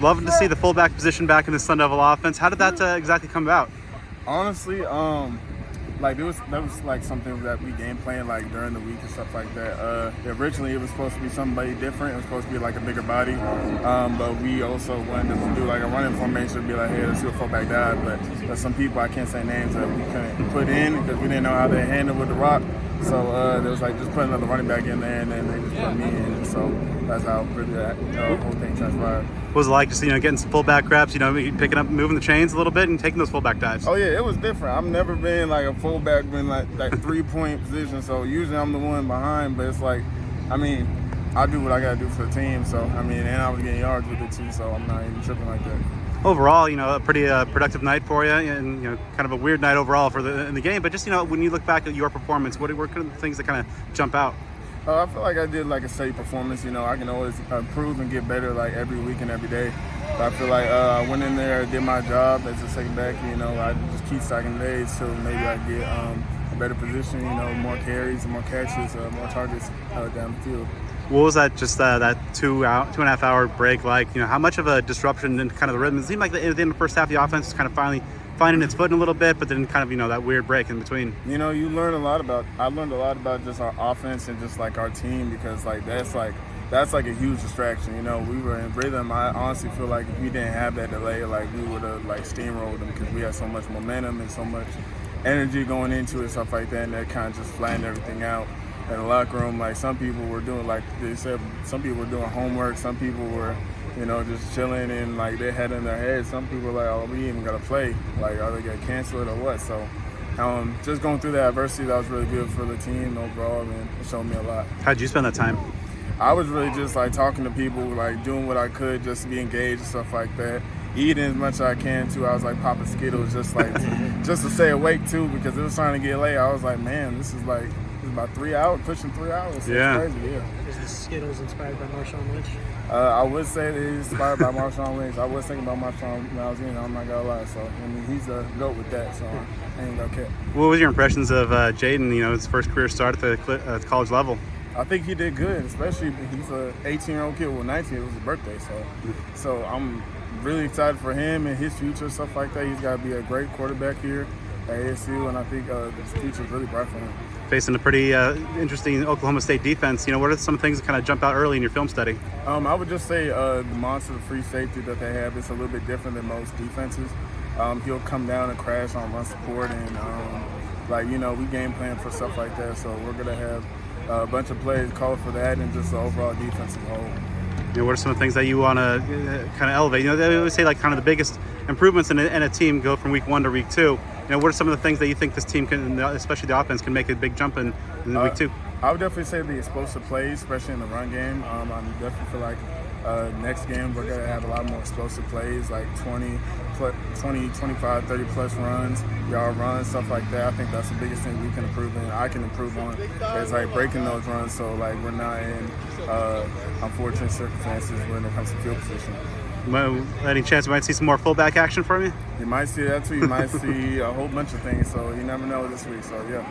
Loving to see the fullback position back in the Sun Devil offense. How did that exactly come about? Honestly, like that was like something that we game plan like during the week and stuff like that. Originally it was supposed to be somebody different. It was supposed to be like a bigger body, but we also wanted to do like a running formation to be like, hey, let's do a fullback dive. But there's some people, I can't say names, that we couldn't put in because we didn't know how they handled with the rock. So there was like just put another running back in there, and then they just put me in. So that's how really that whole thing transpired. What was it like just getting some fullback reps, picking up, moving the chains a little bit and taking those fullback dives? Oh yeah, it was different. I've never been like a fullback, been like 3-point position. So usually I'm the one behind, but it's like, I mean, I do what I gotta do for the team. So I mean, and I was getting yards with it too. So I'm not even tripping like that. Overall, a pretty productive night for you, and kind of a weird night overall in the game. But just when you look back at your performance, what are kind of the things that kind of jump out? I feel like I did like a steady performance. I can always improve and get better like every week and every day. But I feel like I went in there, did my job as a second back. I just keep stacking days till maybe I get a better position. More carries, more catches, more targets down the field. What was that? Just that 2.5 hour break like? How much of a disruption in kind of the rhythm? It seemed like at the end of the first half, the offense was kind of finally finding its footing a little bit, but then kind of that weird break in between. You learn a lot about. I learned a lot about just our offense and just like our team, because that's like a huge distraction. We were in rhythm. I honestly feel like if we didn't have that delay, like we would have like steamrolled them, because we had so much momentum and so much energy going into it, stuff like that, and that kind of just flattened everything out. In the locker room, like some people were doing, like they said, some people were doing homework, some people were, just chilling and like they had in their head. Some people were like, oh, we ain't even gotta play. Like, are they gonna cancel it or what? So, just going through that adversity, that was really good for the team overall, and it showed me a lot. How'd you spend that time? I was really just like talking to people, like doing what I could just to be engaged and stuff like that. Eating as much as I can too. I was like popping Skittles just to stay awake too, because it was starting to get late. I was like, man, this is about 3 hours, pushing 3 hours. So yeah. It's crazy, yeah. Is the Skittles inspired by Marshawn Lynch? I would say that he's inspired by Marshawn Lynch. I was thinking about Marshawn when I was in. I'm not gonna lie. So I mean, he's a goat with that. So I ain't gonna care. What was your impressions of Jaden? His first career start at the college level. I think he did good, especially he's a 18-year-old kid. Well, 19, it was his birthday, so I'm really excited for him and his future, stuff like that. He's got to be a great quarterback here at ASU, and I think his future is really bright for him. Facing a pretty interesting Oklahoma State defense, what are some things that kind of jump out early in your film study? I would just say the monster free safety that they have is a little bit different than most defenses. He'll come down and crash on run support, and we game plan for stuff like that. So we're gonna have a bunch of plays called for that, and just the overall defensive whole. What are some of the things that you want to kind of elevate? They always say like kind of the biggest improvements in a team go from week 1 to week 2. What are some of the things that you think this team can, especially the offense, can make a big jump in week 2? I would definitely say the explosive plays, especially in the run game. I definitely feel like next game we're going to have a lot more explosive plays, like 20, 25, 30-plus runs, yard runs, stuff like that. I think that's the biggest thing we can improve in. I can improve on is like breaking those runs, so like we're not in unfortunate circumstances when it comes to field position. Well, any chance we might see some more fullback action from you? You might see that too. You might see a whole bunch of things, so you never know this week. So yeah.